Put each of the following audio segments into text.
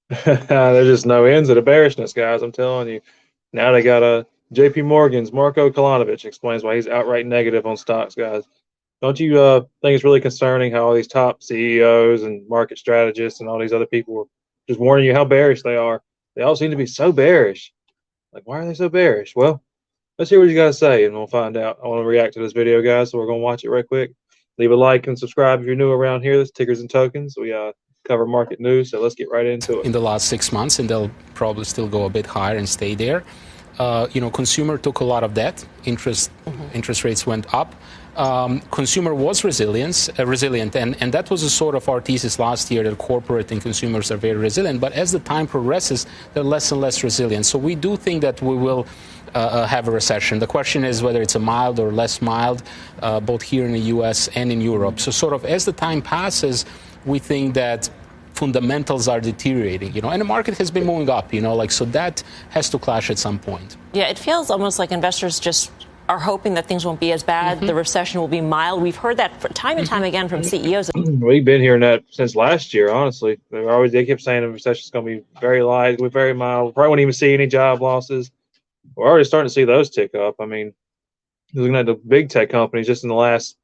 There's just no ends of the bearishness, guys. I'm telling you. Now they got a JPMorgan's Marko Kolanovich explains why he's outright negative on stocks, guys. Don't you think it's really concerning how all these top CEOs and market strategists and all these other people are just warning you how bearish they are? They all seem to be so bearish. Like, why are they so bearish? Well, let's hear what you guys say, and we'll find out. I want to react to this video, guys, so we're going to watch it right quick. Leave a like and subscribe if you're new around here. This Tickers and Tokens. We cover market news, so let's get right into it. In the last 6 months, and they'll probably still go a bit higher and stay there. Consumer took a lot of debt. Interest rates went up. Consumer was resilient, and that was a sort of our thesis last year, that corporate and consumers are very resilient. But as the time progresses, they're less and less resilient. So we do think that we will have a recession. The question is whether it's a mild or less mild, both here in the U.S. and in Europe. So sort of as the time passes, we think that fundamentals are deteriorating, and the market has been moving up, so that has to clash at some point. Yeah, it feels almost like investors just are hoping that things won't be as bad. The recession will be mild. We've heard that time and time again from CEOs. We've been hearing that since last year, honestly. They kept saying the recession's going to be very light, very mild. Probably won't even see any job losses. We're already starting to see those tick up. I mean, looking at the big tech companies, just in the last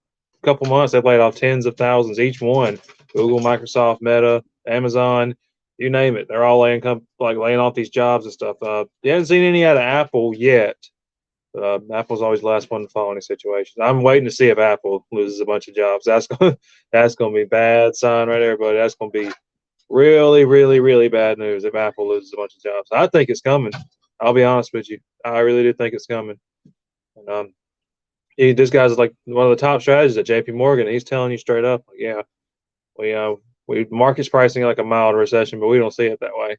couple months, they've laid off tens of thousands each one. Google, Microsoft, Meta, Amazon, you name it. They're all laying off these jobs and stuff. You haven't seen any out of Apple yet. Apple's always the last one to fall in these situations. I'm waiting to see if Apple loses a bunch of jobs. That's going to be a bad sign right there, buddy. That's going to be really, really, really bad news if Apple loses a bunch of jobs. I think it's coming. I'll be honest with you. I really do think it's coming. And this guy's like one of the top strategists at JPMorgan. He's telling you straight up, like, yeah, we market's pricing like a mild recession, but we don't see it that way.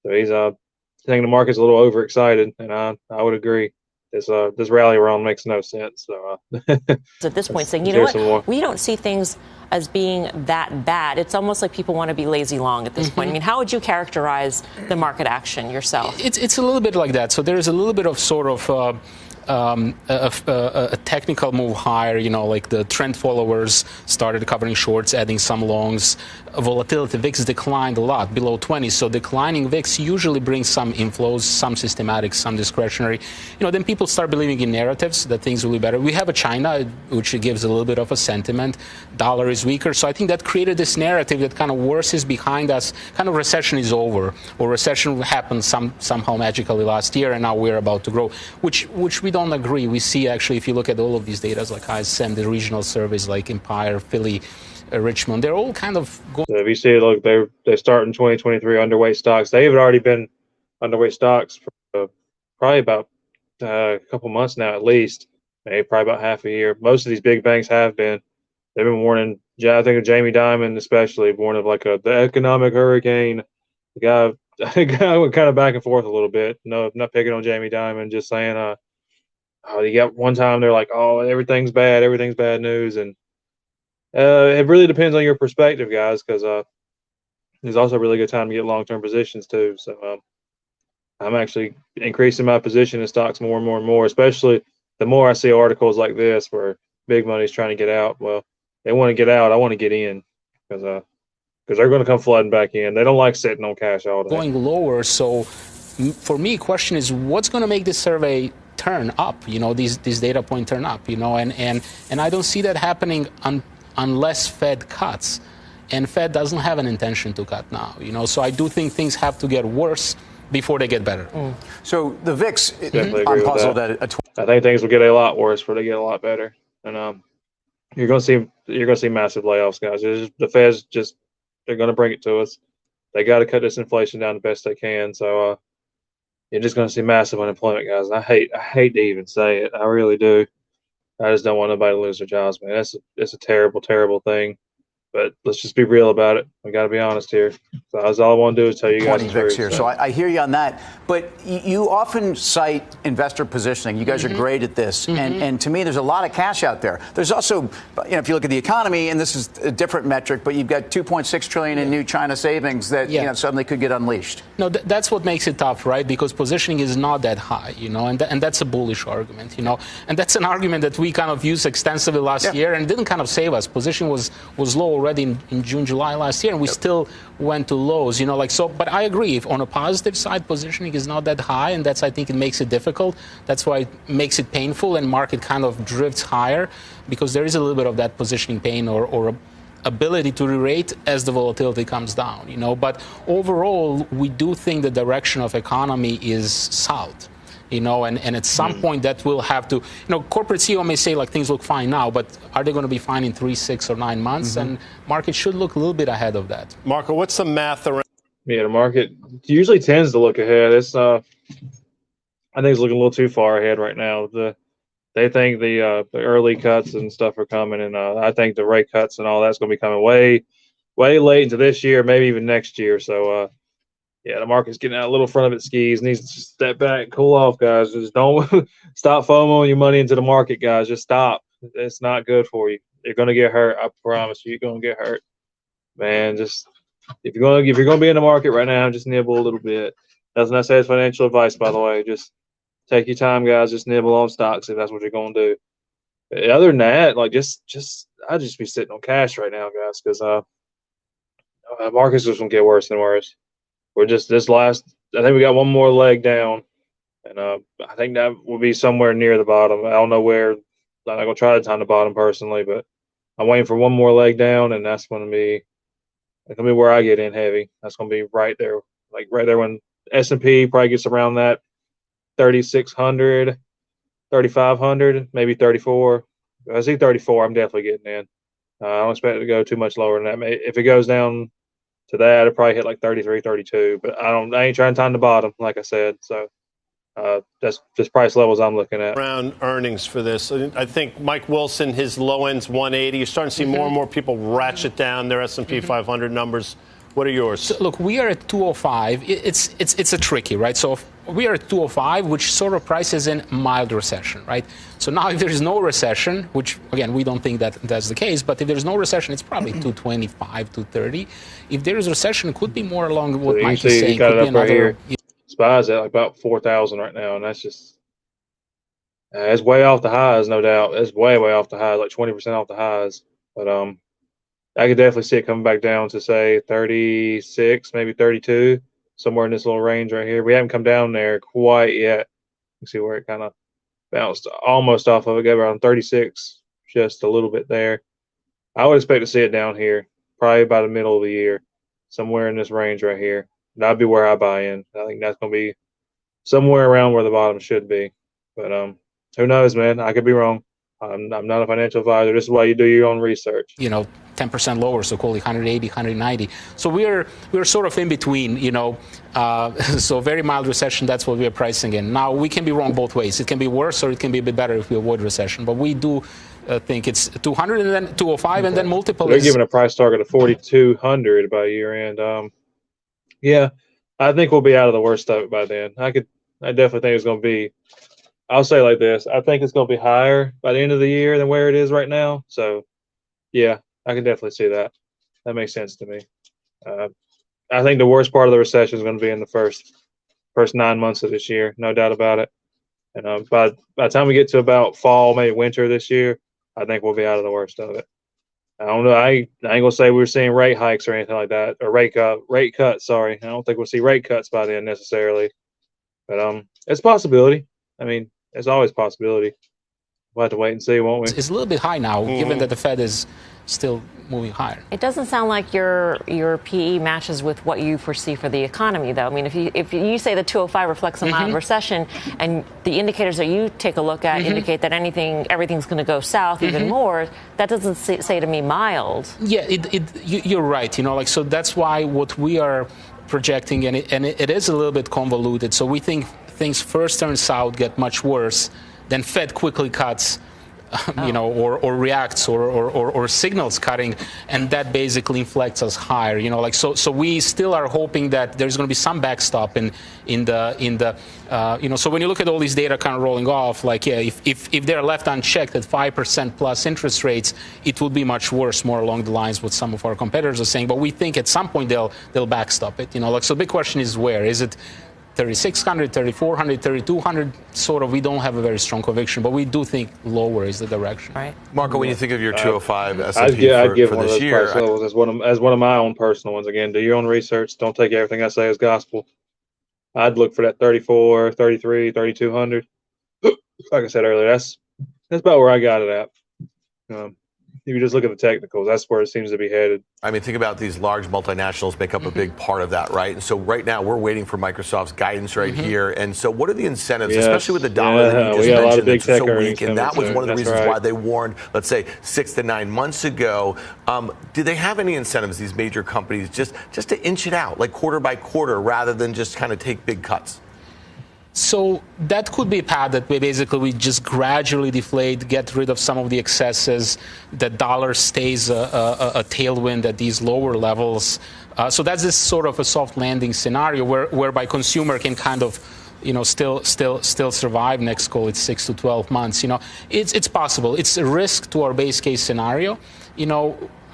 So he's saying the market's a little overexcited, and I would agree. This rally around makes no sense. So at this point, saying, you know what, we don't see things as being that bad. It's almost like people want to be lazy long at this point. I mean, how would you characterize the market action yourself? It's a little bit like that. So there's a little bit of sort of a technical move higher, like the trend followers started covering shorts, adding some longs. Volatility, VIX declined a lot, below 20. So declining VIX usually brings some inflows, some systematic, some discretionary. Then people start believing in narratives that things will be better. We have a China, which gives a little bit of a sentiment. Dollar is weaker. So I think that created this narrative that kind of worse is behind us. Kind of recession is over, or recession happened somehow magically last year, and now we're about to grow, which we don't agree. We see, actually, if you look at all of these data, like ISM, the regional surveys like Empire, Philly, Richmond, they're all kind of going. So if you see, look, they start in 2023 underweight stocks. They've already been underweight stocks for probably about a couple months now, at least, maybe probably about half a year. Most of these big banks have been. They've been warning. I think of Jamie Dimon especially, warned of like the economic hurricane. The guy went kind of back and forth a little bit. No, not picking on Jamie Dimon, just saying, you got one time they're like, oh, everything's bad news, and it really depends on your perspective, guys, because there's also a really good time to get long-term positions too. So I'm actually increasing my position in stocks more and more and more, especially the more I see articles like this where big money's trying to get out. Well, they want to get out. I want to get in because they're going to come flooding back in. They don't like sitting on cash all day. Going lower. So for me, question is, what's going to make this survey turn up? These data point turn up. And I don't see that happening unless Fed cuts, and Fed doesn't have an intention to cut now. So I do think things have to get worse before they get better. So the VIX, I'm puzzled at. I think things will get a lot worse before they get a lot better, and you're going to see massive layoffs, guys. The Fed's they're going to bring it to us. They got to cut this inflation down the best they can. So you're just going to see massive unemployment, guys. And I hate to even say it. I really do. I just don't want nobody to lose their jobs, man. It's a terrible, terrible thing. But let's just be real about it. We got to be honest here. So that's all I want to do is tell you guys the truth. Here. So I hear you on that. But you often cite investor positioning. You guys are great at this. And to me, there's a lot of cash out there. There's also, if you look at the economy, and this is a different metric, but you've got $2.6 trillion in new China savings that suddenly could get unleashed. No, that's what makes it tough, right? Because positioning is not that high, and that's a bullish argument, And that's an argument that we kind of used extensively last year and didn't kind of save us. Position was low already in June, July last year, and we still went to lows, But I agree, if on a positive side, positioning is not that high, and I think it makes it difficult. That's why it makes it painful, and market kind of drifts higher, because there is a little bit of that positioning pain or ability to re-rate as the volatility comes down, But overall, we do think the direction of economy is south. And at some point that will have to, corporate CEO may say things look fine now, but are they going to be fine in 3, 6, or 9 months? And market should look a little bit ahead of that. Marko, what's the math around? Yeah, the market usually tends to look ahead. It's I think it's looking a little too far ahead right now. They think the early cuts and stuff are coming, and I think the rate cuts and all that's going to be coming way late into this year, maybe even next year. So. Yeah, the market's getting out a little front of its skis. Needs to step back, cool off, guys. Just don't stop FOMOing your money into the market, guys. Just stop. It's not good for you. You're gonna get hurt. I promise you, you're gonna get hurt, man. Just if you're gonna be in the market right now, just nibble a little bit. That's not say it's financial advice, by the way. Just take your time, guys. Just nibble on stocks if that's what you're gonna do. But other than that, I'd just be sitting on cash right now, guys, because market's just gonna get worse and worse. We're just I think we got one more leg down, and I think that will be somewhere near the bottom. I don't know where. I'm not going to try to time the bottom personally, but I'm waiting for one more leg down, and that's going to be where I get in heavy. That's going to be right there, right there when S&P probably gets around that 3,600, 3,500, maybe 34. If I see 34, I'm definitely getting in. I don't expect it to go too much lower than that. If it goes down to that, it'll probably hit 33, 32. But I ain't trying to time the bottom, like I said. So that's just price levels I'm looking at. Around earnings for this. I think Mike Wilson, his low end's 180. You're starting to see more and more people ratchet down their S&P 500 numbers. What are yours? So, look, we are at 205. It's a tricky, right? So we are at 205, which sort of prices in mild recession, right? So now if there is no recession, which, again, we don't think that that's the case, but if there's no recession, it's probably 225, 230. If there is recession, it could be more along what Mike is saying. Could be another. SPY's at about 4,000 right now, and that's just it's way off the highs, no doubt. It's way off the highs, 20% off the highs. But I could definitely see it coming back down to, say, 36, maybe 32, somewhere in this little range right here. We haven't come down there quite yet. You see where it kind of bounced almost off of it, got around 36, just a little bit there. I would expect to see it down here, probably by the middle of the year, somewhere in this range right here. That'd be where I buy in. I think that's going to be somewhere around where the bottom should be. But who knows, man? I could be wrong. I'm not a financial advisor. This is why you do your own research. 10% lower, so call it 180, 190. So we're sort of in between, so very mild recession, that's what we're pricing in. Now, we can be wrong both ways. It can be worse or it can be a bit better if we avoid recession. But we do think it's 200 and then 205 and then multiple. They're giving a price target of 4,200 by year end. Yeah, I think we'll be out of the worst of it by then. I definitely think it's going to be, I'll say it like this, I think it's going to be higher by the end of the year than where it is right now. So, yeah, I can definitely see that. That makes sense to me. I think the worst part of the recession is going to be in the first 9 months of this year, no doubt about it. And by the time we get to about fall, maybe winter this year, I think we'll be out of the worst of it. I don't know. I ain't gonna say we're seeing rate hikes or anything like that, or rate cuts. Sorry, I don't think we'll see rate cuts by then necessarily. But it's a possibility. I mean, it's always a possibility. We'll have to wait and see, won't we? It's a little bit high now, given that the Fed is still moving higher. It doesn't sound like your PE matches with what you foresee for the economy, though. I mean, if you say the 205 reflects a mild recession, and the indicators that you take a look at indicate that everything's going to go south even more, that doesn't say to me mild. Yeah, you're right. So that's why what we are projecting, and it is a little bit convoluted. So we think things first turn south, get much worse, then Fed quickly cuts, or reacts or signals cutting, and that basically inflects us higher. So we still are hoping that there's going to be some backstop in the So when you look at all these data kind of rolling off, if they're left unchecked at 5% plus interest rates, it would be much worse, more along the lines what some of our competitors are saying. But we think at some point they'll backstop it. So the big question is where is it? 3,600, 3,400, 3,200, sort of, we don't have a very strong conviction, but we do think lower is the direction. Right. Marco, when you think of your 205 S&P I'd give for one of this those year, price levels as one of my own personal ones. Again, do your own research. Don't take everything I say as gospel. I'd look for that 34, 33, 3,200. Like I said earlier, that's about where I got it at. If you just look at the technicals, that's where it seems to be headed. I mean, think about these large multinationals make up a big part of that, right? And so right now we're waiting for Microsoft's guidance right here. And so what are the incentives, especially with the dollar that you just mentioned that's so weak? And that was one of the reasons why they warned, let's say, 6 to 9 months ago. Do they have any incentives, these major companies, just to inch it out, like quarter by quarter, rather than just kind of take big cuts? So that could be a path that we just gradually deflate, get rid of some of the excesses. The dollar stays a tailwind at these lower levels. So that's this sort of a soft landing scenario whereby consumer can kind of, still survive next, call it 6 to 12 months. It's possible. It's a risk to our base case scenario.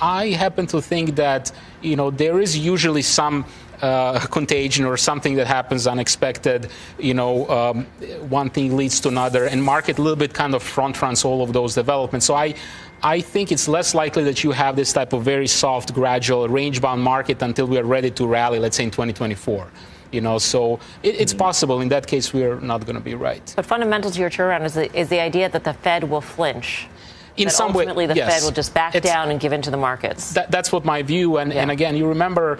I happen to think that, there is usually some contagion or something that happens unexpected. One thing leads to another, and market a little bit kind of front runs all of those developments. So I think it's less likely that you have this type of very soft, gradual, range-bound market until we are ready to rally, let's say in 2024. So it's possible. In that case, we're not going to be right. But fundamental to your turnaround is the idea that the Fed will flinch. In that some way, ultimately the yes. Fed will just back down and give in to the markets. That's what my view. And again, you remember,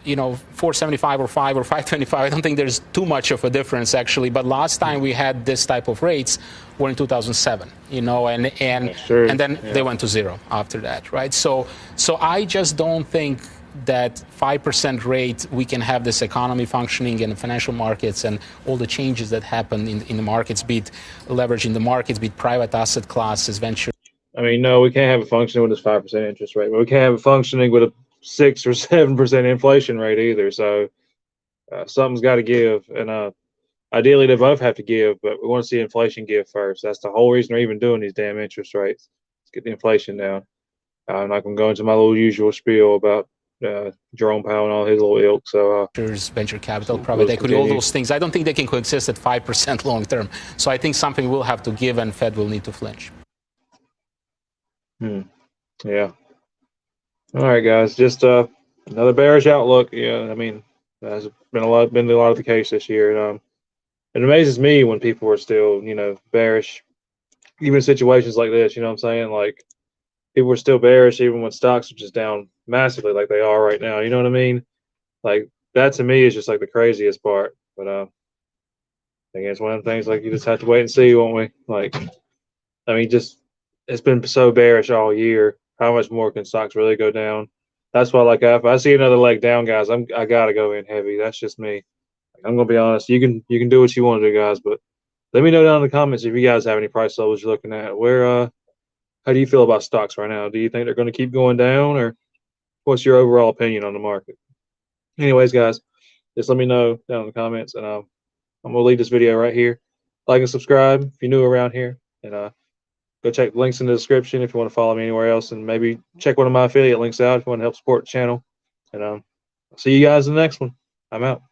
475 or 5 or 525. I don't think there's too much of a difference actually. But last time we had this type of rates were in 2007. And then they went to zero after that, right? So I just don't think that 5% rate, we can have this economy functioning in the financial markets and all the changes that happen in the markets, be it leverage in the markets, be it private asset classes, venture. I mean, no, we can't have it functioning with this 5% interest rate, but we can't have it functioning with a 6 or 7% inflation rate either. So something's got to give, and ideally they both have to give, but we want to see inflation give first. That's the whole reason we're even doing these damn interest rates. Let's get the inflation down. I'm not going to go into my little usual spiel about Jerome Powell and all his little ilk. So venture capital, private equity, all those things. I don't think they can coexist at 5% long term. So I think something will have to give, and Fed will need to flinch. Yeah. All right, guys. Just another bearish outlook. Yeah, I mean, that's been a lot of the case this year. It amazes me when people are still, bearish, even in situations like this. You know what I'm saying? Like, people are still bearish even when stocks are just down massively, like they are right now. You know what I mean? Like, that to me is just like the craziest part. But I think it's one of the things, like, you just have to wait and see, won't we? Like, I mean, just it's been so bearish all year. How much more can stocks really go down? That's why, like, if I see another leg down, guys, I gotta go in heavy. That's just me. I'm gonna be honest. You can do what you want to do, guys, but let me know down in the comments if you guys have any price levels you're looking at. How do you feel about stocks right now? Do you think they're going to keep going down, or what's your overall opinion on the market? Anyways, guys, just let me know down in the comments, and I'm gonna leave this video right here. Like and subscribe if you're new around here, and go check the links in the description if you want to follow me anywhere else, and maybe check one of my affiliate links out if you want to help support the channel. And I'll see you guys in the next one. I'm out.